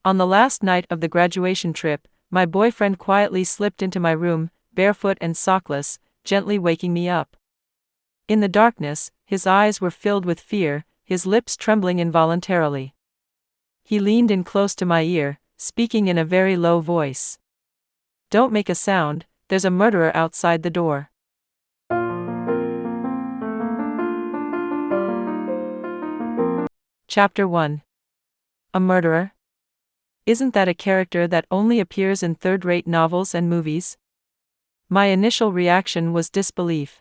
On the last night of the graduation trip, my boyfriend quietly slipped into my room, barefoot and sockless, gently waking me up. In the darkness, his eyes were filled with fear, his lips trembling involuntarily. He leaned in close to my ear, speaking in a very low voice. "Don't make a sound, there's a murderer outside the door." Chapter 1. A murderer? Isn't that a character that only appears in third-rate novels and movies? My initial reaction was disbelief.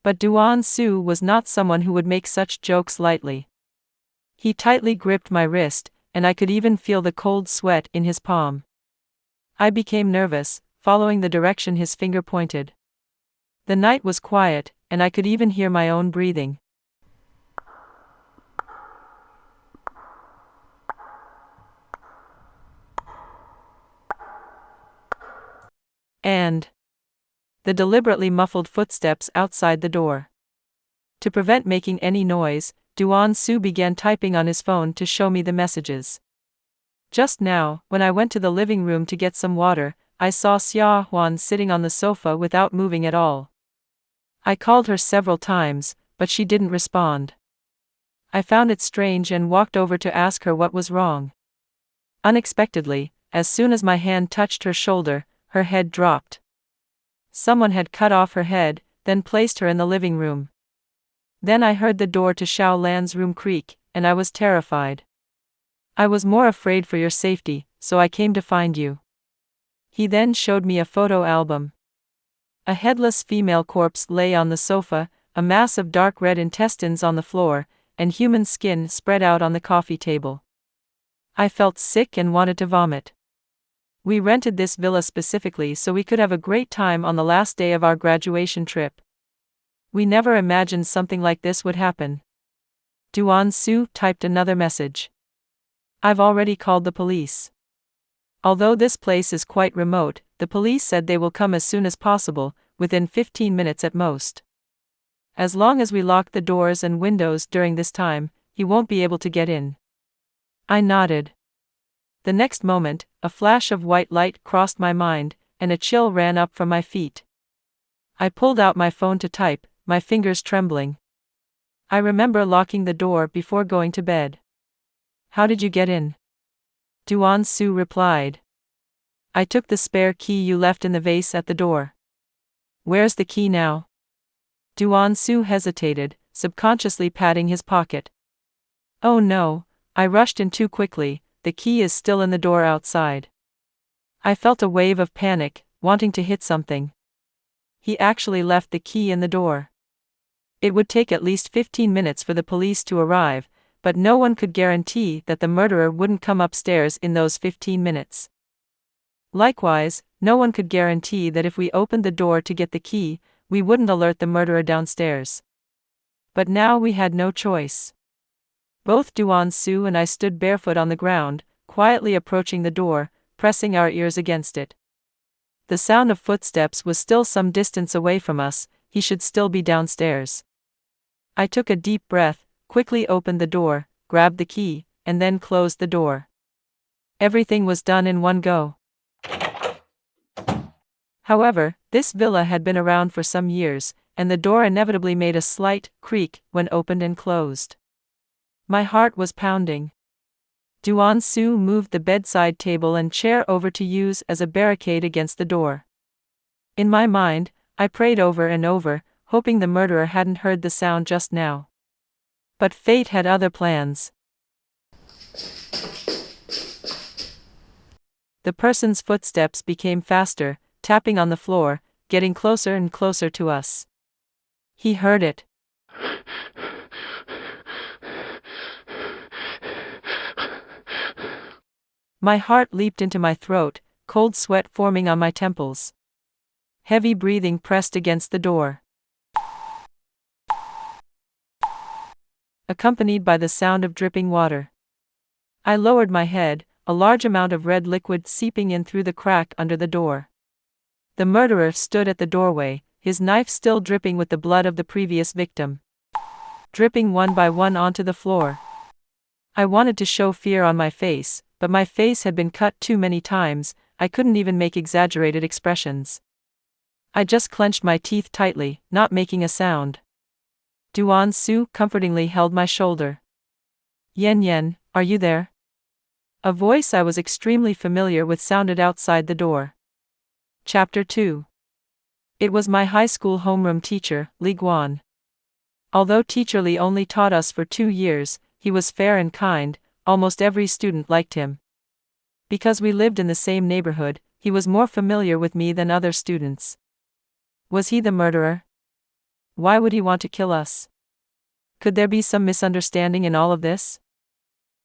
But Do-won-soo was not someone who would make such jokes lightly. He tightly gripped my wrist, and I could even feel the cold sweat in his palm. I became nervous, following the direction his finger pointed. The night was quiet, and I could even hear my own breathing. And the deliberately muffled footsteps outside the door. To prevent making any noise, Do-won-soo began typing on his phone to show me the messages. Just now, when I went to the living room to get some water, I saw Sia-hwan sitting on the sofa without moving at all. I called her several times, but she didn't respond. I found it strange and walked over to ask her what was wrong. Unexpectedly, as soon as my hand touched her shoulder, her head dropped. Someone had cut off her head, then placed her in the living room. Then I heard the door to Xiao Lan's room creak, and I was terrified. "I was more afraid for your safety, so I came to find you." He then showed me a photo album. A headless female corpse lay on the sofa, a mass of dark red intestines on the floor, and human skin spread out on the coffee table. I felt sick and wanted to vomit. We rented this villa specifically so we could have a great time on the last day of our graduation trip. We never imagined something like this would happen. Do-won-soo typed another message. "I've already called the police. Although this place is quite remote, the police said they will come as soon as possible, within 15 minutes at most. As long as we lock the doors and windows during this time, he won't be able to get in." I nodded. The next moment, a flash of white light crossed my mind, and a chill ran up from my feet. I pulled out my phone to type, my fingers trembling. I remember locking the door before going to bed. "How did you get in?" Do-won-soo replied. "I took the spare key you left in the vase at the door." "Where's the key now?" Do-won-soo hesitated, subconsciously patting his pocket. "Oh no, I rushed in too quickly, the key is still in the door outside." I felt a wave of panic, wanting to hit something. He actually left the key in the door. It would take at least 15 minutes for the police to arrive, but no one could guarantee that the murderer wouldn't come upstairs in those 15 minutes. Likewise, no one could guarantee that if we opened the door to get the key, we wouldn't alert the murderer downstairs. But now we had no choice. Both Do-won-soo and I stood barefoot on the ground, quietly approaching the door, pressing our ears against it. The sound of footsteps was still some distance away from us, he should still be downstairs. I took a deep breath, quickly opened the door, grabbed the key, and then closed the door. Everything was done in one go. However, this villa had been around for some years, and the door inevitably made a slight creak when opened and closed. My heart was pounding. Do-won-soo moved the bedside table and chair over to use as a barricade against the door. In my mind, I prayed over and over, hoping the murderer hadn't heard the sound just now. But fate had other plans. The person's footsteps became faster, tapping on the floor, getting closer and closer to us. He heard it. My heart leaped into my throat, cold sweat forming on my temples. Heavy breathing pressed against the door, accompanied by the sound of dripping water. I lowered my head, a large amount of red liquid seeping in through the crack under the door. The murderer stood at the doorway, his knife still dripping with the blood of the previous victim, dripping one by one onto the floor. I wanted to show fear on my face, but my face had been cut too many times, I couldn't even make exaggerated expressions. I just clenched my teeth tightly, not making a sound. Duan-su comfortingly held my shoulder. Yen, are you there? A voice I was extremely familiar with sounded outside the door. Chapter 2. It was my high school homeroom teacher, Li Guan. Although Teacher Li only taught us for 2 years, he was fair and kind, almost every student liked him. Because we lived in the same neighborhood, he was more familiar with me than other students. Was he the murderer? Why would he want to kill us? Could there be some misunderstanding in all of this?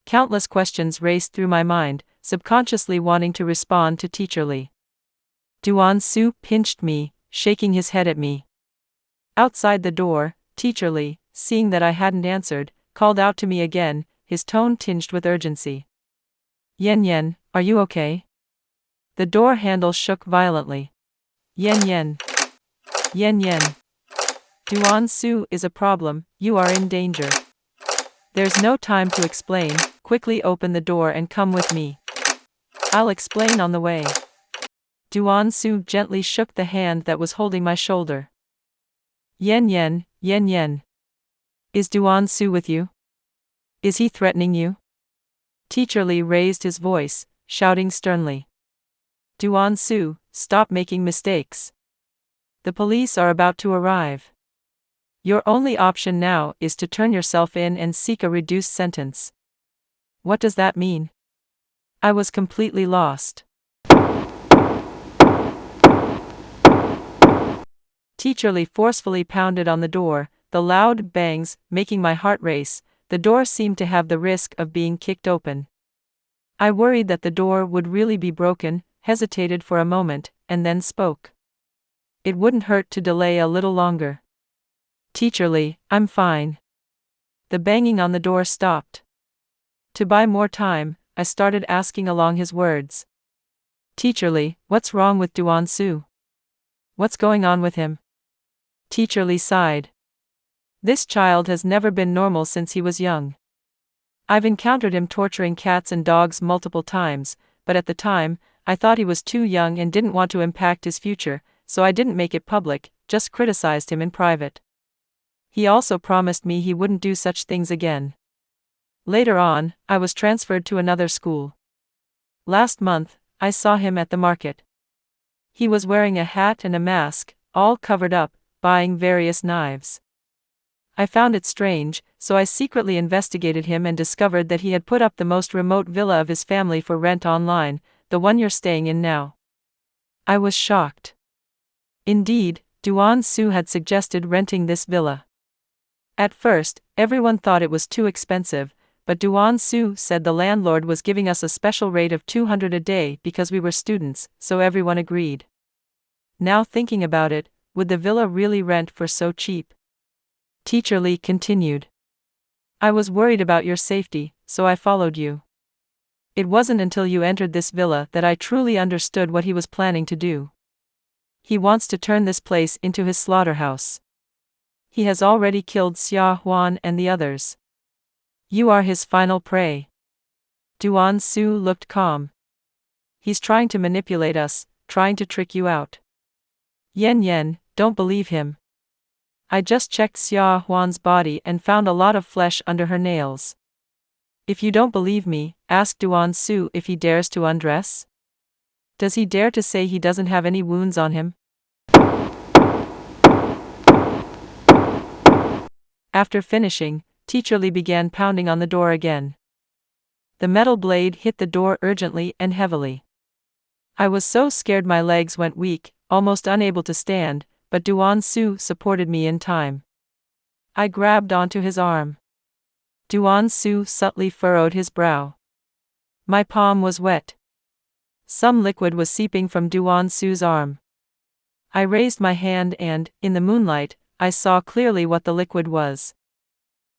Countless questions raced through my mind, subconsciously wanting to respond to Teacher Li. Duan-su pinched me, shaking his head at me. Outside the door, Teacher Li, seeing that I hadn't answered, called out to me again, his tone tinged with urgency. Yen, are you okay? The door handle shook violently. Yen. Duan-su is a problem, you are in danger. There's no time to explain, quickly open the door and come with me. I'll explain on the way. Duan-su gently shook the hand that was holding my shoulder. Yen. Is Duan-su with you? Is he threatening you? Teacher Li raised his voice, shouting sternly. Duan-su, stop making mistakes. The police are about to arrive. Your only option now is to turn yourself in and seek a reduced sentence. What does that mean? I was completely lost. Teacher Li forcefully pounded on the door, the loud bangs making my heart race. The door seemed to have the risk of being kicked open. I worried that the door would really be broken, hesitated for a moment, and then spoke. It wouldn't hurt to delay a little longer. Teacher Li, I'm fine. The banging on the door stopped. To buy more time, I started asking along his words. Teacher Li, what's wrong with Duan-su? What's going on with him? Teacher Li sighed. This child has never been normal since he was young. I've encountered him torturing cats and dogs multiple times, but at the time, I thought he was too young and didn't want to impact his future, so I didn't make it public, just criticized him in private. He also promised me he wouldn't do such things again. Later on, I was transferred to another school. Last month, I saw him at the market. He was wearing a hat and a mask, all covered up, buying various knives. I found it strange, so I secretly investigated him and discovered that he had put up the most remote villa of his family for rent online, the one you're staying in now. I was shocked. Indeed, Duan-su had suggested renting this villa. At first, everyone thought it was too expensive, but Duan-su said the landlord was giving us a special rate of 200 a day because we were students, so everyone agreed. Now thinking about it, would the villa really rent for so cheap? Teacher Li continued. I was worried about your safety, so I followed you. It wasn't until you entered this villa that I truly understood what he was planning to do. He wants to turn this place into his slaughterhouse. He has already killed Xia Huan and the others. You are his final prey. Duan-su looked calm. He's trying to manipulate us, trying to trick you out. Yen, don't believe him. I just checked Xia Huan's body and found a lot of flesh under her nails. If you don't believe me, ask Duan-su if he dares to undress. Does he dare to say he doesn't have any wounds on him? After finishing, Teacher Li began pounding on the door again. The metal blade hit the door urgently and heavily. I was so scared my legs went weak, almost unable to stand, but Duan-su supported me in time. I grabbed onto his arm. Duan-su subtly furrowed his brow. My palm was wet. Some liquid was seeping from Duan-su's arm. I raised my hand and, in the moonlight, I saw clearly what the liquid was.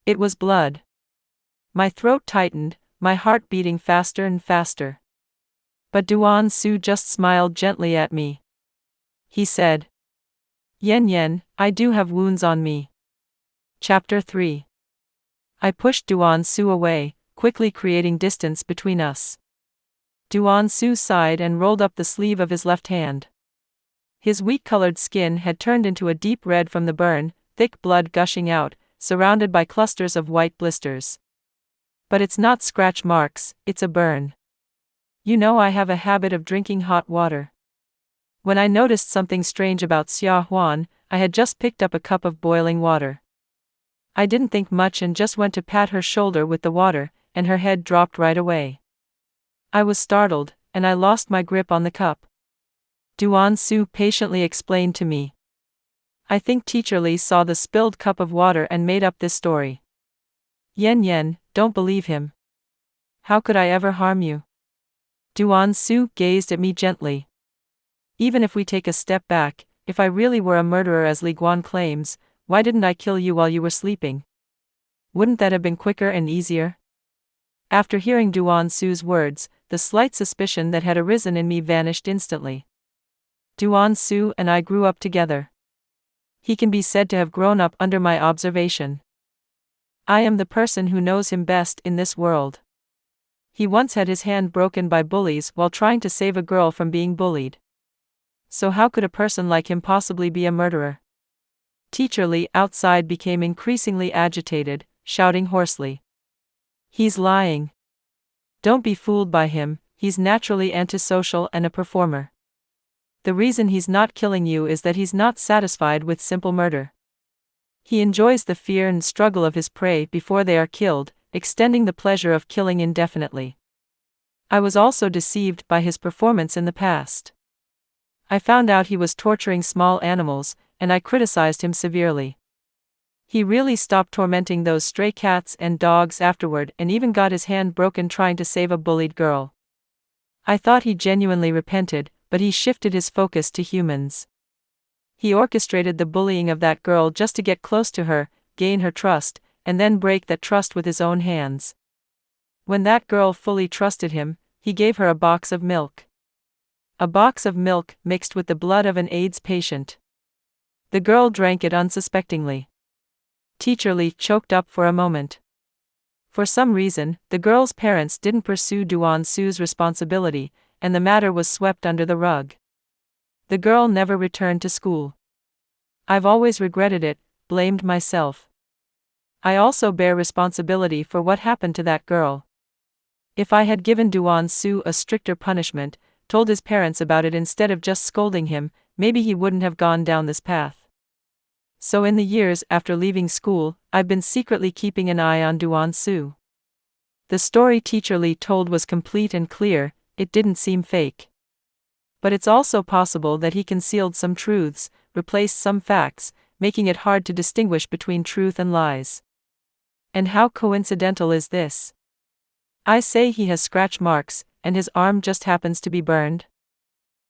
It was blood. My throat tightened, my heart beating faster and faster. But Duan-su just smiled gently at me. He said, Yen, I do have wounds on me. Chapter 3. I pushed Duan-su away, quickly creating distance between us. Duan Su sighed and rolled up the sleeve of his left hand. His wheat-colored skin had turned into a deep red from the burn, thick blood gushing out, surrounded by clusters of white blisters. But it's not scratch marks, it's a burn. You know, I have a habit of drinking hot water. When I noticed something strange about Xia Huan, I had just picked up a cup of boiling water. I didn't think much and just went to pat her shoulder with the water, and her head dropped right away. I was startled, and I lost my grip on the cup. Duan Su patiently explained to me. I think Teacher Li saw the spilled cup of water and made up this story. Yen, don't believe him. How could I ever harm you? Duan Su gazed at me gently. Even if we take a step back, if I really were a murderer as Li Guan claims, why didn't I kill you while you were sleeping? Wouldn't that have been quicker and easier? After hearing Duan Su's words, the slight suspicion that had arisen in me vanished instantly. Duan Su and I grew up together. He can be said to have grown up under my observation. I am the person who knows him best in this world. He once had his hand broken by bullies while trying to save a girl from being bullied. So how could a person like him possibly be a murderer? Teacher Li outside became increasingly agitated, shouting hoarsely. He's lying. Don't be fooled by him, he's naturally antisocial and a performer. The reason he's not killing you is that he's not satisfied with simple murder. He enjoys the fear and struggle of his prey before they are killed, extending the pleasure of killing indefinitely. I was also deceived by his performance in the past. I found out he was torturing small animals, and I criticized him severely. He really stopped tormenting those stray cats and dogs afterward and even got his hand broken trying to save a bullied girl. I thought he genuinely repented, but he shifted his focus to humans. He orchestrated the bullying of that girl just to get close to her, gain her trust, and then break that trust with his own hands. When that girl fully trusted him, he gave her a box of milk. A box of milk mixed with the blood of an AIDS patient. The girl drank it unsuspectingly. Teacher Li choked up for a moment. For some reason, the girl's parents didn't pursue Duan Su's responsibility, and the matter was swept under the rug. The girl never returned to school. I've always regretted it, blamed myself. I also bear responsibility for what happened to that girl. If I had given Duan Su a stricter punishment, told his parents about it instead of just scolding him, maybe he wouldn't have gone down this path. So in the years after leaving school, I've been secretly keeping an eye on Duan Su. The story Teacher Li told was complete and clear, it didn't seem fake. But it's also possible that he concealed some truths, replaced some facts, making it hard to distinguish between truth and lies. And how coincidental is this? I say he has scratch marks, and his arm just happens to be burned.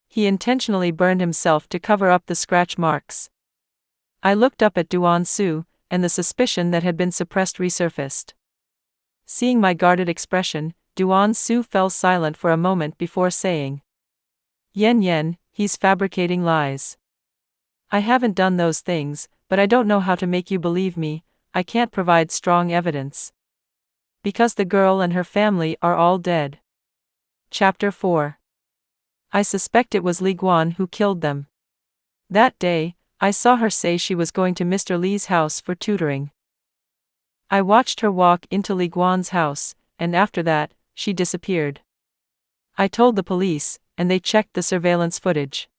He intentionally burned himself to cover up the scratch marks. I looked up at Duan Su, and the suspicion that had been suppressed resurfaced. Seeing my guarded expression, Duan Su fell silent for a moment before saying, Yen, he's fabricating lies. I haven't done those things, but I don't know how to make you believe me, I can't provide strong evidence. Because the girl and her family are all dead. Chapter 4. I suspect it was Li Guan who killed them. That day, I saw her say she was going to Mr. Li's house for tutoring. I watched her walk into Li Guan's house, and after that, she disappeared. I told the police, and they checked the surveillance footage.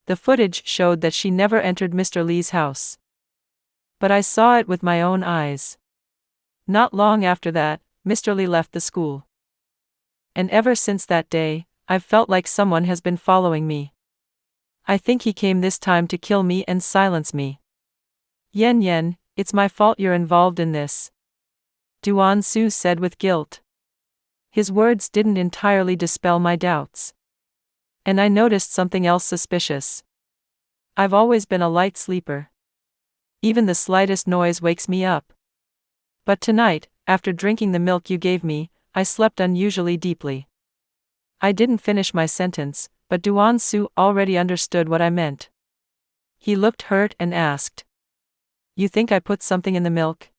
The footage showed that she never entered Mr. Li's house. But I saw it with my own eyes. Not long after that, Mr. Li left the school. And ever since that day, I've felt like someone has been following me. I think he came this time to kill me and silence me. Yen, it's my fault you're involved in this. Duan Su said with guilt. His words didn't entirely dispel my doubts. And I noticed something else suspicious. I've always been a light sleeper. Even the slightest noise wakes me up. But tonight, after drinking the milk you gave me, I slept unusually deeply. I didn't finish my sentence, but Duan Su already understood what I meant. He looked hurt and asked, You think I put something in the milk?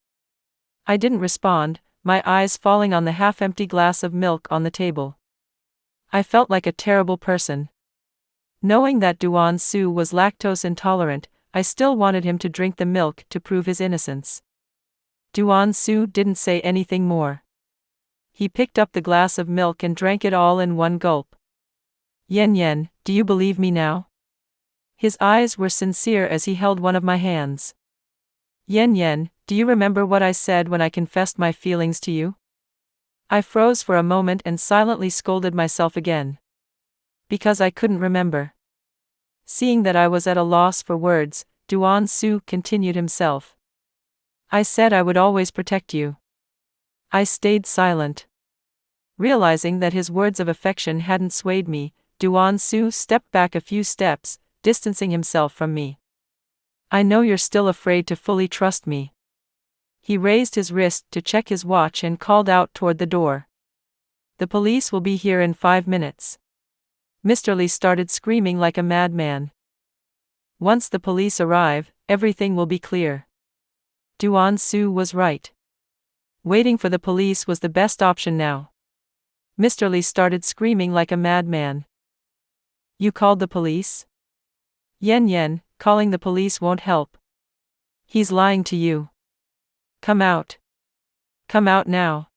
I didn't respond, my eyes falling on the half-empty glass of milk on the table. I felt like a terrible person. Knowing that Duan Su was lactose intolerant, I still wanted him to drink the milk to prove his innocence. Duan Su didn't say anything more. He picked up the glass of milk and drank it all in one gulp. Yan Yan, do you believe me now? His eyes were sincere as he held one of my hands. Yan Yan, do you remember what I said when I confessed my feelings to you? I froze for a moment and silently scolded myself again. Because I couldn't remember. Seeing that I was at a loss for words, Duan Su continued himself. I said I would always protect you. I stayed silent. Realizing that his words of affection hadn't swayed me, Duan Su stepped back a few steps, distancing himself from me. I know you're still afraid to fully trust me. He raised his wrist to check his watch and called out toward the door. The police will be here in 5 minutes. Mr. Lee started screaming like a madman. Once the police arrive, everything will be clear. Duan Su was right. Waiting for the police was the best option now. Mr. Lee started screaming like a madman. You called the police? Yan Yan, calling the police won't help. He's lying to you. Come out. Come out now.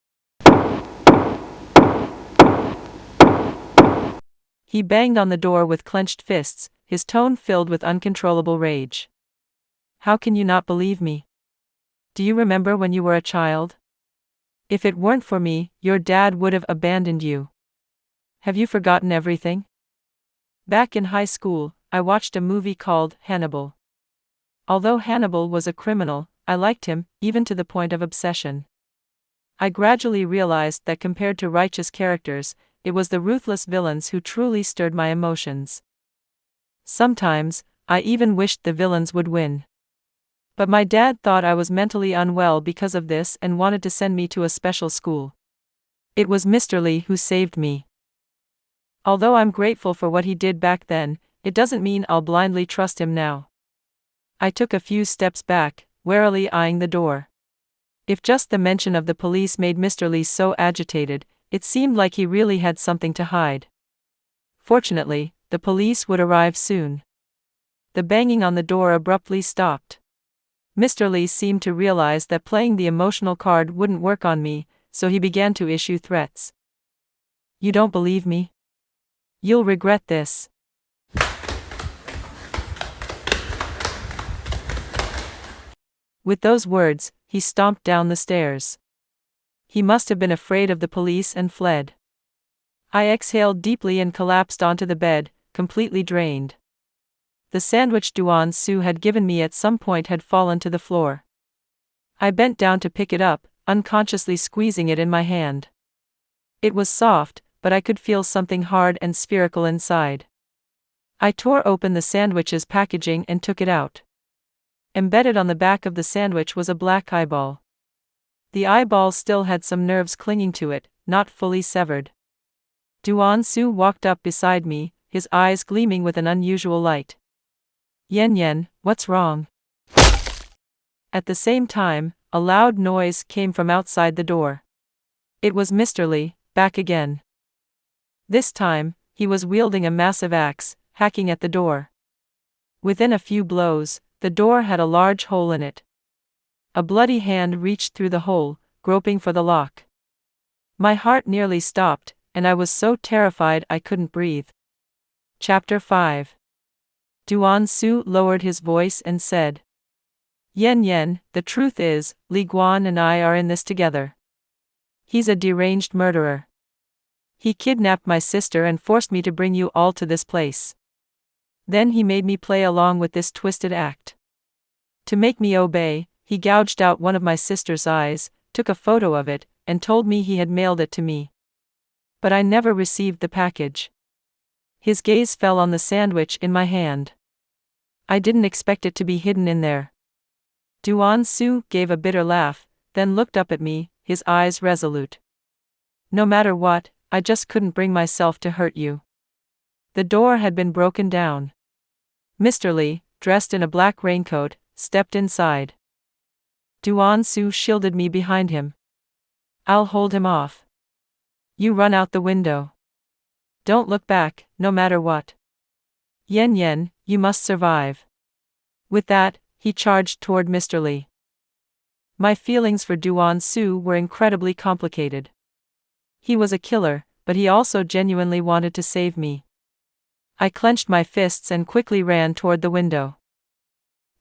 He banged on the door with clenched fists, his tone filled with uncontrollable rage. How can you not believe me? Do you remember when you were a child? If it weren't for me, your dad would have abandoned you. Have you forgotten everything? Back in high school, I watched a movie called Hannibal. Although Hannibal was a criminal, I liked him, even to the point of obsession. I gradually realized that compared to righteous characters, it was the ruthless villains who truly stirred my emotions. Sometimes, I even wished the villains would win. But my dad thought I was mentally unwell because of this and wanted to send me to a special school. It was Mr. Lee who saved me. Although I'm grateful for what he did back then, it doesn't mean I'll blindly trust him now. I took a few steps back, warily eyeing the door. If just the mention of the police made Mr. Lee so agitated, it seemed like he really had something to hide. Fortunately, the police would arrive soon. The banging on the door abruptly stopped. Mr. Lee seemed to realize that playing the emotional card wouldn't work on me, so he began to issue threats. You don't believe me? You'll regret this. With those words, he stomped down the stairs. He must have been afraid of the police and fled. I exhaled deeply and collapsed onto the bed, completely drained. The sandwich Duan Su had given me at some point had fallen to the floor. I bent down to pick it up, unconsciously squeezing it in my hand. It was soft, but I could feel something hard and spherical inside. I tore open the sandwich's packaging and took it out. Embedded on the back of the sandwich was a black eyeball. The eyeball still had some nerves clinging to it, not fully severed. Duan Su walked up beside me, his eyes gleaming with an unusual light. Yan Yan, what's wrong? At the same time, a loud noise came from outside the door. It was Mr. Lee, back again. This time, he was wielding a massive axe, hacking at the door. Within a few blows, the door had a large hole in it. A bloody hand reached through the hole, groping for the lock. My heart nearly stopped, and I was so terrified I couldn't breathe. Chapter 5. Duan Su lowered his voice and said, Yan Yan, the truth is, Li Guan and I are in this together. He's a deranged murderer. He kidnapped my sister and forced me to bring you all to this place. Then he made me play along with this twisted act. To make me obey, he gouged out one of my sister's eyes, took a photo of it, and told me he had mailed it to me. But I never received the package. His gaze fell on the sandwich in my hand. I didn't expect it to be hidden in there. Duan Su gave a bitter laugh, then looked up at me, his eyes resolute. No matter what, I just couldn't bring myself to hurt you. The door had been broken down. Mr. Lee, dressed in a black raincoat, stepped inside. Duan Su shielded me behind him. I'll hold him off. You run out the window. Don't look back, no matter what. Yen Yen, you must survive. With that, he charged toward Mr. Lee. My feelings for Duan Su were incredibly complicated. He was a killer, but he also genuinely wanted to save me. I clenched my fists and quickly ran toward the window.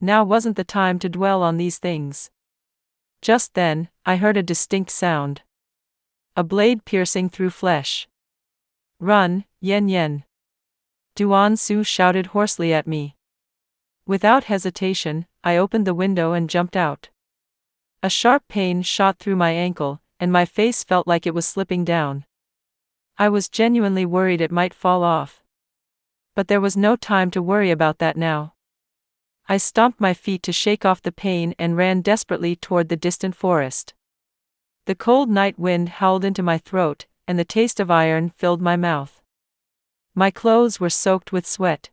Now wasn't the time to dwell on these things. Just then, I heard a distinct sound. A blade piercing through flesh. Run, Yen Yen. Duan Su shouted hoarsely at me. Without hesitation, I opened the window and jumped out. A sharp pain shot through my ankle, and my face felt like it was slipping down. I was genuinely worried it might fall off. But there was no time to worry about that now. I stomped my feet to shake off the pain and ran desperately toward the distant forest. The cold night wind howled into my throat, and the taste of iron filled my mouth. My clothes were soaked with sweat.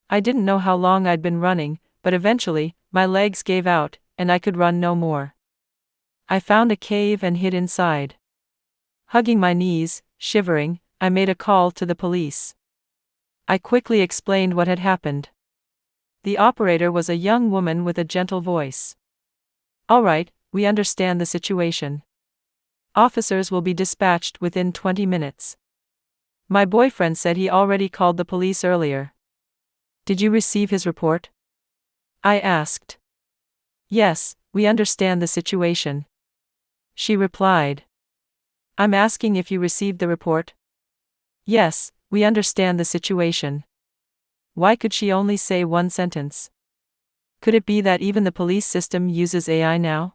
I didn't know how long I'd been running, but eventually, my legs gave out, and I could run no more. I found a cave and hid inside. Hugging my knees, shivering, I made a call to the police. I quickly explained what had happened. The operator was a young woman with a gentle voice. All right, we understand the situation. Officers will be dispatched within 20 minutes. My boyfriend said he already called the police earlier. Did you receive his report? I asked. Yes, we understand the situation. She replied. I'm asking if you received the report? Yes, we understand the situation. Why could she only say one sentence? Could it be that even the police system uses AI now?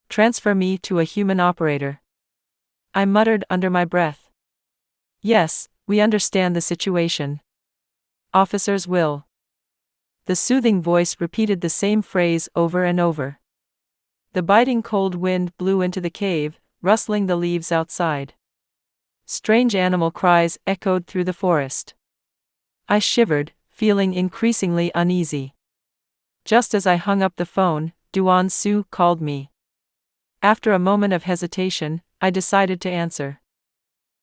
Transfer me to a human operator. I muttered under my breath. Yes, we understand the situation. Officers will. The soothing voice repeated the same phrase over and over. The biting cold wind blew into the cave, rustling the leaves outside. Strange animal cries echoed through the forest. I shivered, feeling increasingly uneasy. Just as I hung up the phone, Duan Su called me. After a moment of hesitation, I decided to answer.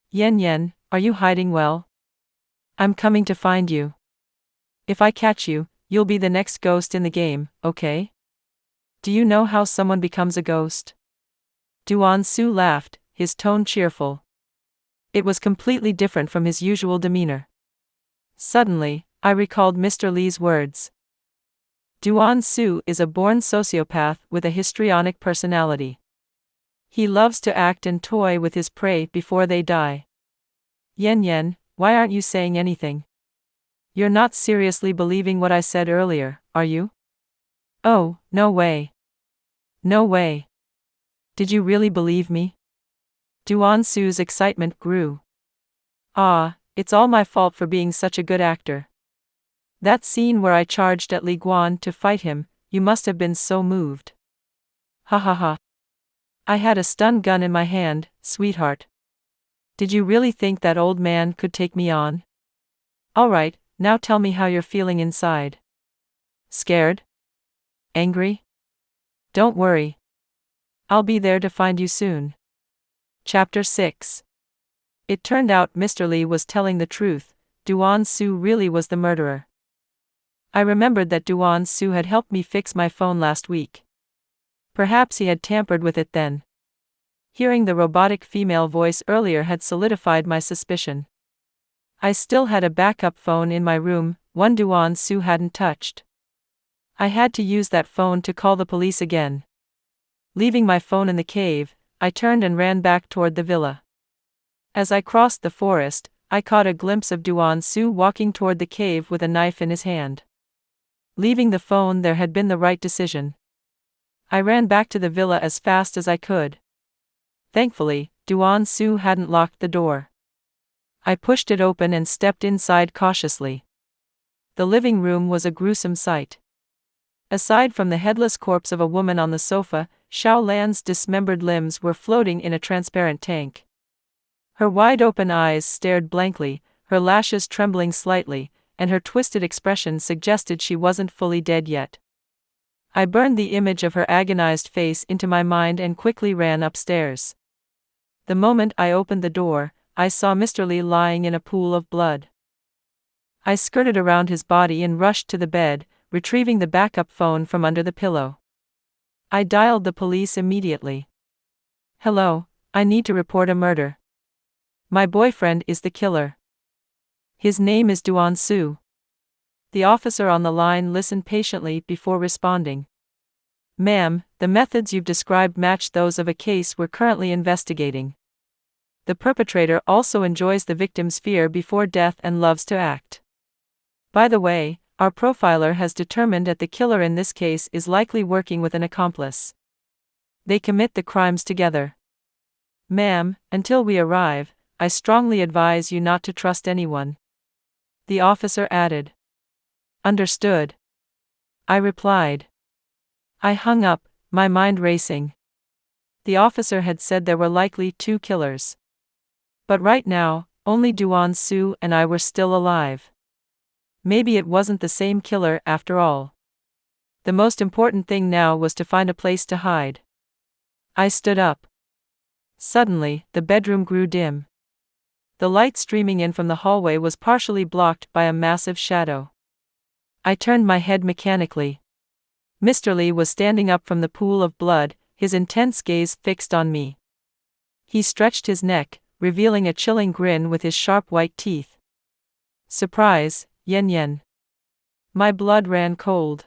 Yen Yen, are you hiding well? I'm coming to find you. If I catch you, you'll be the next ghost in the game, okay? Do you know how someone becomes a ghost? Duan Su laughed, his tone cheerful. It was completely different from his usual demeanor. Suddenly, I recalled Mr. Lee's words. Duan Su is a born sociopath with a histrionic personality. He loves to act and toy with his prey before they die. Yen Yen, why aren't you saying anything? You're not seriously believing what I said earlier, are you? Oh, no way. No way. Did you really believe me? Duan Su's excitement grew. Ah, it's all my fault for being such a good actor. That scene where I charged at Li Guan to fight him, you must have been so moved. Ha ha ha. I had a stun gun in my hand, sweetheart. Did you really think that old man could take me on? All right, now tell me how you're feeling inside. Scared? Angry? Don't worry. I'll be there to find you soon. Chapter 6. It turned out Mr. Lee was telling the truth. Duan Su really was the murderer. I remembered that Duan Su had helped me fix my phone last week. Perhaps he had tampered with it then. Hearing the robotic female voice earlier had solidified my suspicion. I still had a backup phone in my room, one Duan Su hadn't touched. I had to use that phone to call the police again. Leaving my phone in the cave, I turned and ran back toward the villa. As I crossed the forest, I caught a glimpse of Duan Su walking toward the cave with a knife in his hand. Leaving the phone there had been the right decision. I ran back to the villa as fast as I could. Thankfully, Duan Su hadn't locked the door. I pushed it open and stepped inside cautiously. The living room was a gruesome sight. Aside from the headless corpse of a woman on the sofa, Xiao Lan's dismembered limbs were floating in a transparent tank. Her wide-open eyes stared blankly, her lashes trembling slightly, and her twisted expression suggested she wasn't fully dead yet. I burned the image of her agonized face into my mind and quickly ran upstairs. The moment I opened the door, I saw Mr. Lee lying in a pool of blood. I skirted around his body and rushed to the bed, retrieving the backup phone from under the pillow. I dialed the police immediately. "Hello, I need to report a murder. My boyfriend is the killer. His name is Duan Su." The officer on the line listened patiently before responding. "Ma'am, the methods you've described match those of a case we're currently investigating. The perpetrator also enjoys the victim's fear before death and loves to act. By the way, our profiler has determined that the killer in this case is likely working with an accomplice. They commit the crimes together. Ma'am, until we arrive, I strongly advise you not to trust anyone." The officer added. "Understood," I replied. I hung up, my mind racing. The officer had said there were likely 2 killers. But right now, only Duan Su and I were still alive. Maybe it wasn't the same killer after all. The most important thing now was to find a place to hide. I stood up. Suddenly, the bedroom grew dim. The light streaming in from the hallway was partially blocked by a massive shadow. I turned my head mechanically. Mr. Lee was standing up from the pool of blood, his intense gaze fixed on me. He stretched his neck, revealing a chilling grin with his sharp white teeth. "Surprise, Yen Yen." My blood ran cold.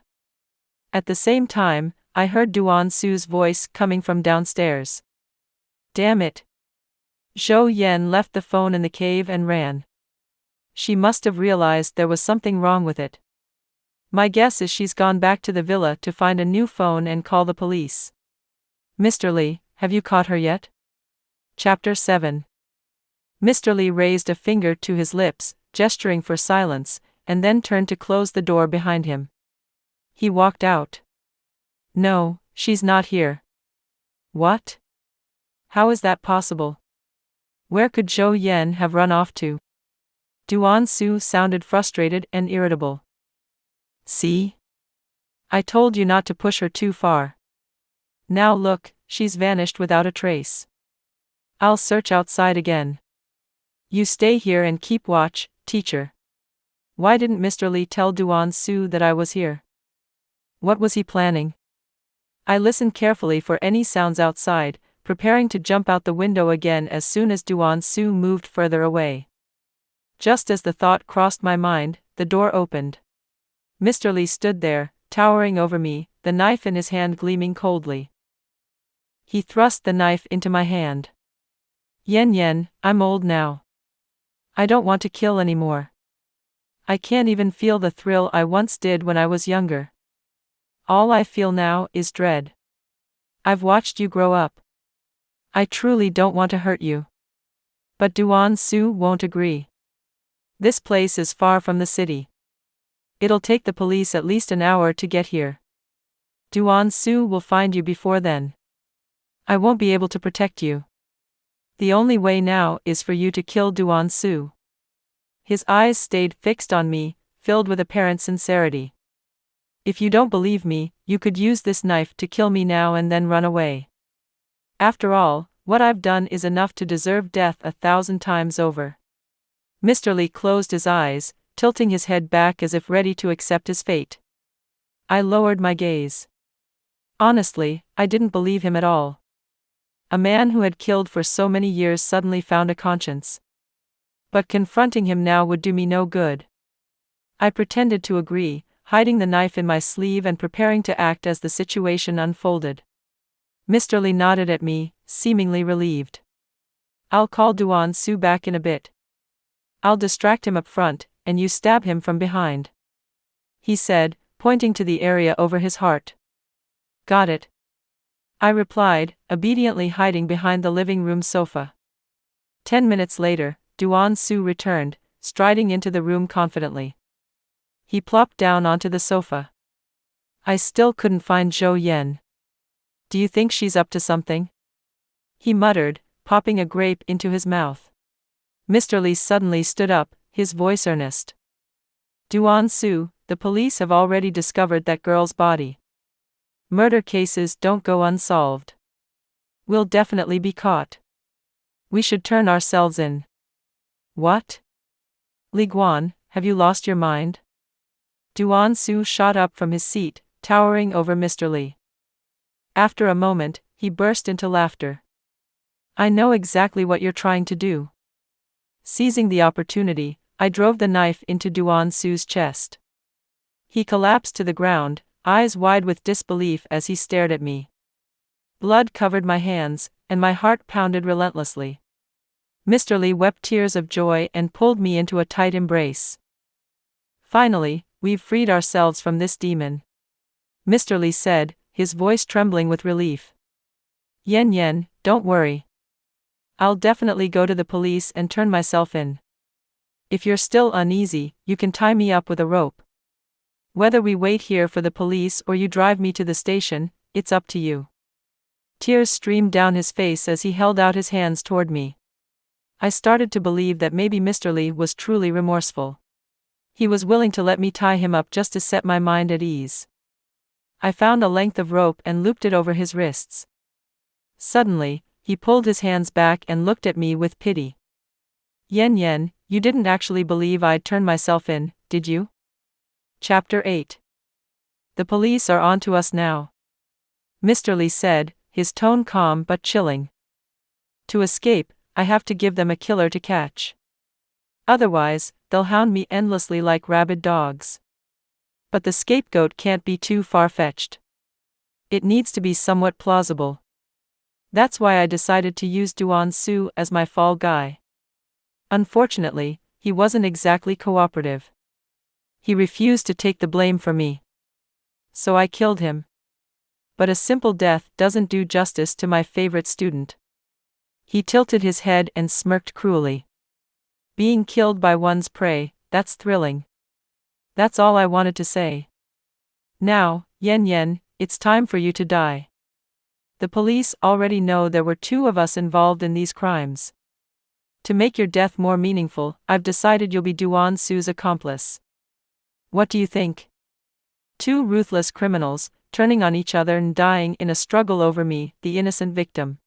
At the same time, I heard Duan Su's voice coming from downstairs. "Damn it." Zhou Yen left the phone in the cave and ran. She must have realized there was something wrong with it. My guess is she's gone back to the villa to find a new phone and call the police. "Mr. Lee, have you caught her yet?" Chapter 7. Mr. Lee raised a finger to his lips, gesturing for silence, and then turned to close the door behind him. He walked out. "No, she's not here." "What? How is that possible? Where could Zhou Yen have run off to?" Duan Su sounded frustrated and irritable. "See? I told you not to push her too far. Now look, she's vanished without a trace. I'll search outside again. You stay here and keep watch, teacher." Why didn't Mr. Lee tell Duan Su that I was here? What was he planning? I listened carefully for any sounds outside, preparing to jump out the window again as soon as Duan Su moved further away. Just as the thought crossed my mind, the door opened. Mr. Lee stood there, towering over me, the knife in his hand gleaming coldly. He thrust the knife into my hand. "Yen Yen, I'm old now. I don't want to kill anymore. I can't even feel the thrill I once did when I was younger. All I feel now is dread. I've watched you grow up. I truly don't want to hurt you. But Duan Su won't agree. This place is far from the city. It'll take the police at least an hour to get here. Duan Su will find you before then. I won't be able to protect you. The only way now is for you to kill Duan Su." His eyes stayed fixed on me, filled with apparent sincerity. "If you don't believe me, you could use this knife to kill me now and then run away. After all, what I've done is enough to deserve death 1,000 times over." Mr. Lee closed his eyes, tilting his head back as if ready to accept his fate. I lowered my gaze. Honestly, I didn't believe him at all. A man who had killed for so many years suddenly found a conscience. But confronting him now would do me no good. I pretended to agree, hiding the knife in my sleeve and preparing to act as the situation unfolded. Mr. Lee nodded at me, seemingly relieved. "I'll call Duan Su back in a bit. I'll distract him up front, and you stab him from behind," he said, pointing to the area over his heart. "Got it," I replied, obediently hiding behind the living room sofa. 10 minutes later, Duan Su returned, striding into the room confidently. He plopped down onto the sofa. "I still couldn't find Zhou Yen. Do you think she's up to something?" he muttered, popping a grape into his mouth. Mr. Lee suddenly stood up, his voice earnest. "Duan Su, the police have already discovered that girl's body. Murder cases don't go unsolved. We'll definitely be caught. We should turn ourselves in." What? Li Guan, have you lost your mind? Duan Su shot up from his seat, towering over Mr. Li. After a moment, he burst into laughter. I know exactly what you're trying to do. Seizing the opportunity, I drove the knife into Duan Su's chest. He collapsed to the ground, eyes wide with disbelief as he stared at me. Blood covered my hands, and my heart pounded relentlessly. Mr. Li wept tears of joy and pulled me into a tight embrace. Finally, we've freed ourselves from this demon, Mr. Li said, his voice trembling with relief. Yan Yan, don't worry. I'll definitely go to the police and turn myself in. If you're still uneasy, you can tie me up with a rope. Whether we wait here for the police or you drive me to the station, it's up to you. Tears streamed down his face as he held out his hands toward me. I started to believe that maybe Mr. Li was truly remorseful. He was willing to let me tie him up just to set my mind at ease. I found a length of rope and looped it over his wrists. Suddenly, he pulled his hands back and looked at me with pity. Yan Yan, you didn't actually believe I'd turn myself in, did you? Chapter 8. The police are on to us now, Mr. Li said, his tone calm but chilling. To escape, I have to give them a killer to catch. Otherwise, they'll hound me endlessly like rabid dogs. But the scapegoat can't be too far-fetched. It needs to be somewhat plausible. That's why I decided to use Duan Su as my fall guy. Unfortunately, he wasn't exactly cooperative. He refused to take the blame for me. So I killed him. But a simple death doesn't do justice to my favorite student. He tilted his head and smirked cruelly. Being killed by one's prey, that's thrilling. That's all I wanted to say. Now, Yan Yan, it's time for you to die. The police already know there were 2 of us involved in these crimes. To make your death more meaningful, I've decided you'll be Duan Su's accomplice. What do you think? 2 ruthless criminals, turning on each other and dying in a struggle over me, the innocent victim.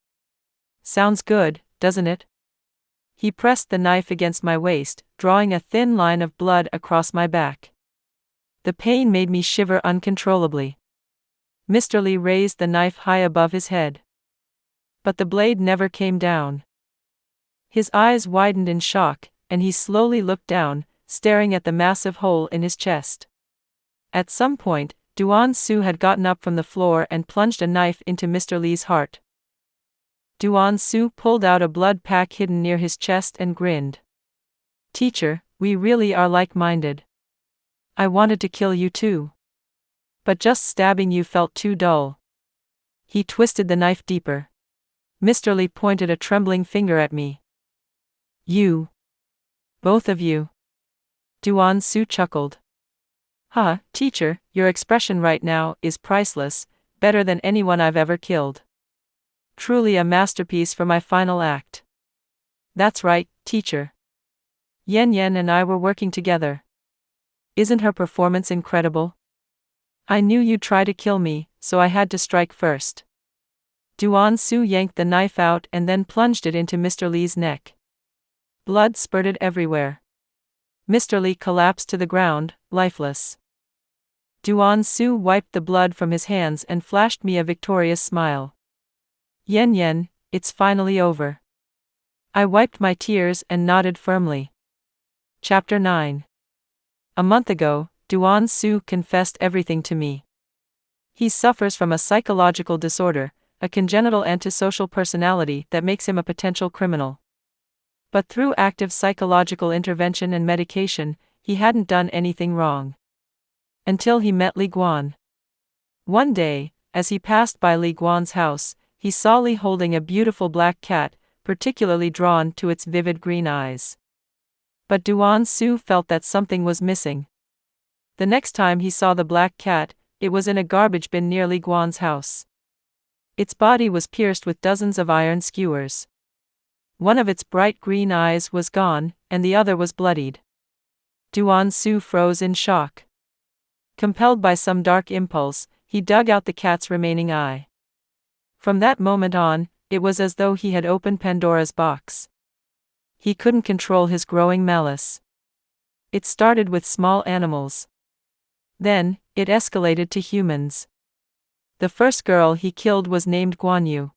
Sounds good, doesn't it? He pressed the knife against my waist, drawing a thin line of blood across my back. The pain made me shiver uncontrollably. Mr. Li raised the knife high above his head. But the blade never came down. His eyes widened in shock, and he slowly looked down, staring at the massive hole in his chest. At some point, Duan Su had gotten up from the floor and plunged a knife into Mr. Li's heart. Duan Su pulled out a blood pack hidden near his chest and grinned. Teacher, we really are like-minded. I wanted to kill you too. But just stabbing you felt too dull. He twisted the knife deeper. Mr. Li pointed a trembling finger at me. You. Both of you. Duan Su chuckled. Huh, teacher, your expression right now is priceless, better than anyone I've ever killed. Truly a masterpiece for my final act. That's right, teacher. Yan Yan and I were working together. Isn't her performance incredible? I knew you'd try to kill me, so I had to strike first. Duan Su yanked the knife out and then plunged it into Mr. Li's neck. Blood spurted everywhere. Mr. Li collapsed to the ground, lifeless. Duan Su wiped the blood from his hands and flashed me a victorious smile. Yan Yan, it's finally over. I wiped my tears and nodded firmly. Chapter 9. A month ago, Duan Su confessed everything to me. He suffers from a psychological disorder, a congenital antisocial personality that makes him a potential criminal. But through active psychological intervention and medication, he hadn't done anything wrong. Until he met Li Guan. One day, as he passed by Li Guan's house, he saw Li holding a beautiful black cat, particularly drawn to its vivid green eyes. But Duan Su felt that something was missing. The next time he saw the black cat, it was in a garbage bin near Li Guan's house. Its body was pierced with dozens of iron skewers. One of its bright green eyes was gone, and the other was bloodied. Duan Su froze in shock. Compelled by some dark impulse, he dug out the cat's remaining eye. From that moment on, it was as though he had opened Pandora's box. he couldn't control his growing malice. It started with small animals. Then, it escalated to humans. The first girl he killed was named Guan Yu.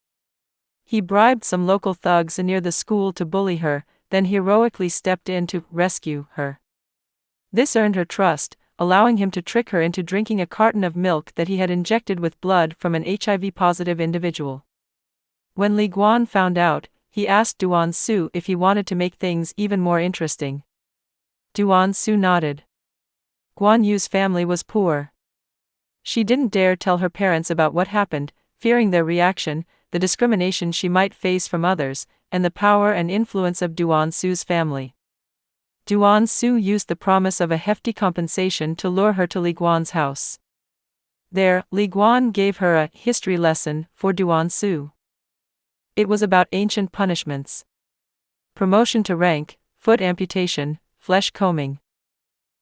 He bribed some local thugs near the school to bully her, then heroically stepped in to rescue her. This earned her trust, allowing him to trick her into drinking a carton of milk that he had injected with blood from an HIV-positive individual. When Li Guan found out, he asked Duan Su if he wanted to make things even more interesting. Duan Su nodded. Guan Yu's family was poor. She didn't dare tell her parents about what happened, fearing their reaction, the discrimination she might face from others, and the power and influence of Duan Su's family. Duan Su used the promise of a hefty compensation to lure her to Li Guan's house. There, Li Guan gave her a history lesson for Duan Su. It was about ancient punishments. Promotion to rank, foot amputation, flesh combing.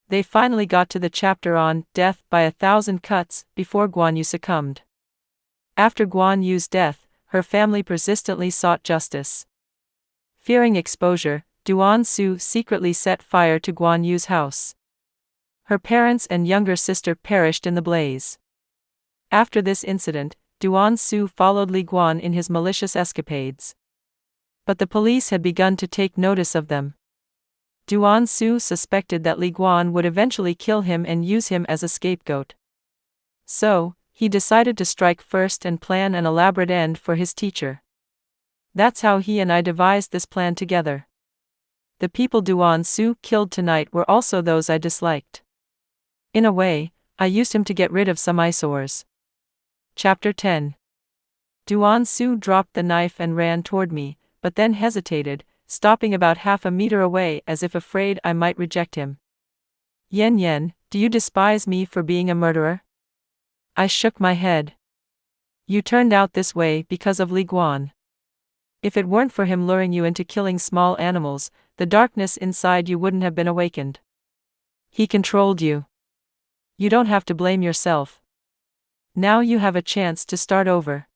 They finally got to the chapter on death by 1,000 cuts before Guan Yu succumbed. After Guan Yu's death, her family persistently sought justice. Fearing exposure, Duan Su secretly set fire to Guan Yu's house. Her parents and younger sister perished in the blaze. After this incident, Duan Su followed Li Guan in his malicious escapades. But the police had begun to take notice of them. Duan Su suspected that Li Guan would eventually kill him and use him as a scapegoat. So, he decided to strike first and plan an elaborate end for his teacher. That's how he and I devised this plan together. The people Duan Su killed tonight were also those I disliked. In a way, I used him to get rid of some eyesores. Chapter 10. Duan Su dropped the knife and ran toward me, but then hesitated, stopping about half a meter away as if afraid I might reject him. Yan Yan, do you despise me for being a murderer? I shook my head. You turned out this way because of Li Guan. If it weren't for him luring you into killing small animals, the darkness inside you wouldn't have been awakened. He controlled you. You don't have to blame yourself. Now you have a chance to start over.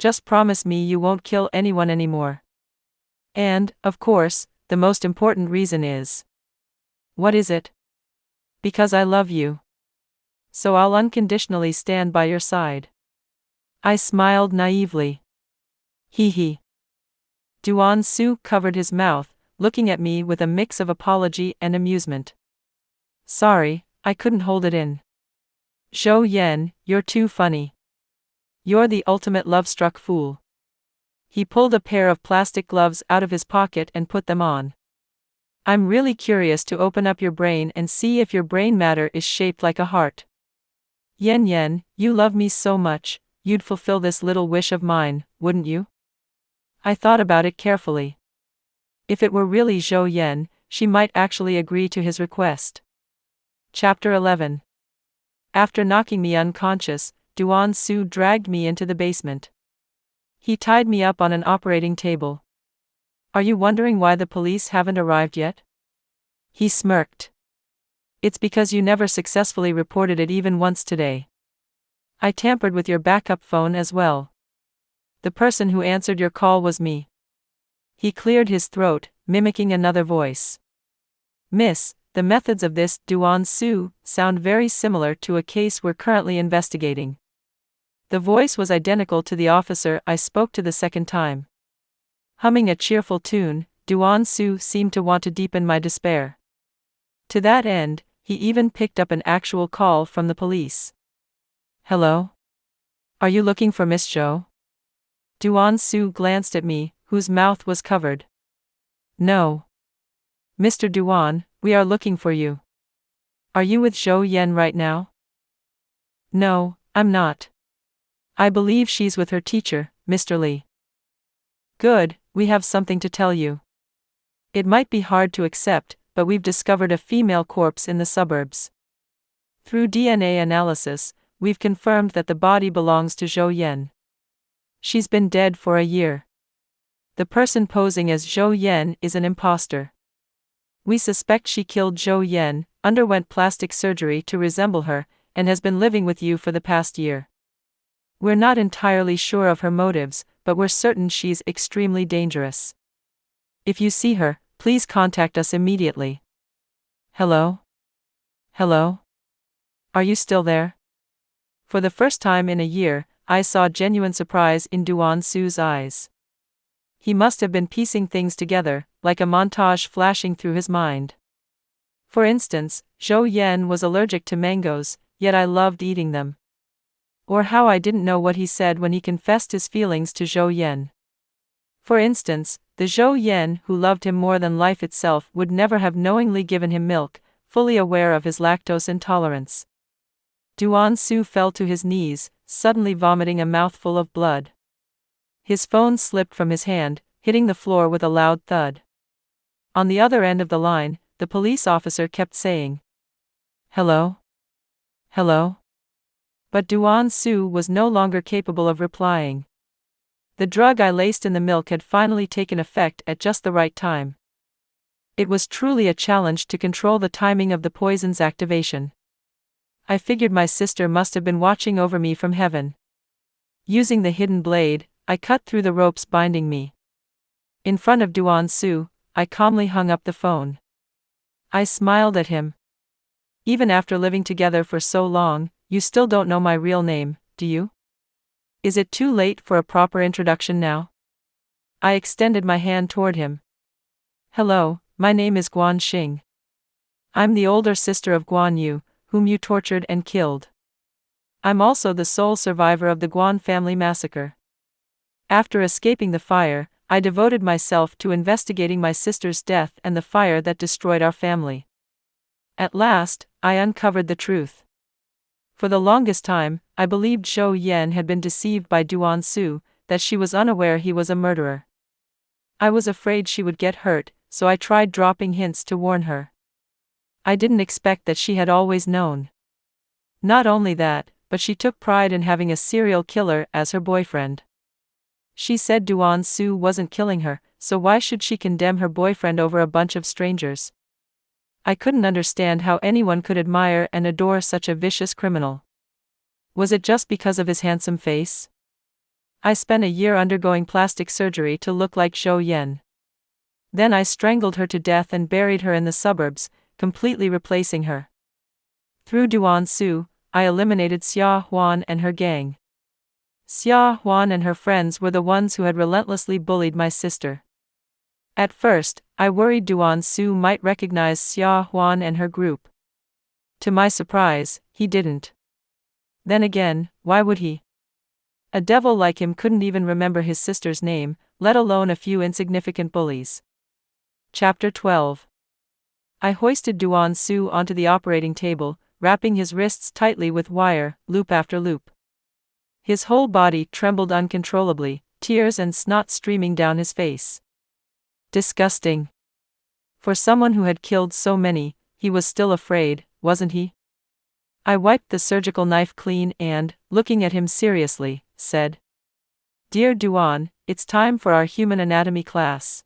Just promise me you won't kill anyone anymore. And, of course, the most important reason is. What is it? Because I love you. So I'll unconditionally stand by your side. I smiled naively. Hee hee. Duan Su covered his mouth, looking at me with a mix of apology and amusement. Sorry, I couldn't hold it in. Zhou Yan, you're too funny. You're the ultimate love-struck fool. He pulled a pair of plastic gloves out of his pocket and put them on. I'm really curious to open up your brain and see if your brain matter is shaped like a heart. Yan Yan, you love me so much, you'd fulfill this little wish of mine, wouldn't you? I thought about it carefully. If it were really Zhou Yan, she might actually agree to his request. Chapter 11. After knocking me unconscious, Duan Su dragged me into the basement. He tied me up on an operating table. Are you wondering why the police haven't arrived yet? He smirked. It's because you never successfully reported it even once today. I tampered with your backup phone as well. The person who answered your call was me. He cleared his throat, mimicking another voice. Miss, the methods of this Duan Su sound very similar to a case we're currently investigating. The voice was identical to the officer I spoke to the second time. Humming a cheerful tune, Duan Su seemed to want to deepen my despair. To that end, he even picked up an actual call from the police. Hello? Are you looking for Miss Zhou? Duan Su glanced at me, whose mouth was covered. No. Mr. Duan, we are looking for you. Are you with Zhou Yan right now? No, I'm not. I believe she's with her teacher, Mr. Li. Good, we have something to tell you. It might be hard to accept, but we've discovered a female corpse in the suburbs. Through DNA analysis, we've confirmed that the body belongs to Zhou Yan. She's been dead for a year. The person posing as Zhou Yan is an imposter. We suspect she killed Zhou Yan, underwent plastic surgery to resemble her, and has been living with you for the past year. We're not entirely sure of her motives, but we're certain she's extremely dangerous. If you see her, please contact us immediately. Hello? Hello? Are you still there? For the first time in a year, I saw genuine surprise in Duan Su's eyes. He must have been piecing things together, like a montage flashing through his mind. For instance, Zhou Yan was allergic to mangoes, yet I loved eating them. Or how I didn't know what he said when he confessed his feelings to Zhou Yan. For instance, the Zhou Yan who loved him more than life itself would never have knowingly given him milk, fully aware of his lactose intolerance. Duan Su fell to his knees, suddenly vomiting a mouthful of blood. His phone slipped from his hand, hitting the floor with a loud thud. On the other end of the line, the police officer kept saying, "Hello? Hello?" But Duan Su was no longer capable of replying. The drug I laced in the milk had finally taken effect at just the right time. It was truly a challenge to control the timing of the poison's activation. I figured my sister must have been watching over me from heaven. Using the hidden blade, I cut through the ropes binding me. In front of Duan Su, I calmly hung up the phone. I smiled at him. "Even after living together for so long, you still don't know my real name, do you? Is it too late for a proper introduction now?" I extended my hand toward him. "Hello, my name is Guan Xing. I'm the older sister of Guan Yu, whom you tortured and killed. I'm also the sole survivor of the Guan family massacre. After escaping the fire, I devoted myself to investigating my sister's death and the fire that destroyed our family. At last, I uncovered the truth. For the longest time, I believed Zhou Yan had been deceived by Duan Su, that she was unaware he was a murderer. I was afraid she would get hurt, so I tried dropping hints to warn her. I didn't expect that she had always known. Not only that, but she took pride in having a serial killer as her boyfriend. She said Duan Su wasn't killing her, so why should she condemn her boyfriend over a bunch of strangers? I couldn't understand how anyone could admire and adore such a vicious criminal. Was it just because of his handsome face? I spent a year undergoing plastic surgery to look like Zhou Yan. Then I strangled her to death and buried her in the suburbs, completely replacing her. Through Duan Su, I eliminated Xia Huan and her gang. Xia Huan and her friends were the ones who had relentlessly bullied my sister. At first, I worried Duan Su might recognize Xia Huan and her group. To my surprise, he didn't. Then again, why would he? A devil like him couldn't even remember his sister's name, let alone a few insignificant bullies. Chapter 12. I hoisted Duan Su onto the operating table, wrapping his wrists tightly with wire, loop after loop. His whole body trembled uncontrollably, tears and snot streaming down his face. Disgusting. For someone who had killed so many, he was still afraid, wasn't he? I wiped the surgical knife clean and, looking at him seriously, said, "Dear Duan, it's time for our human anatomy class."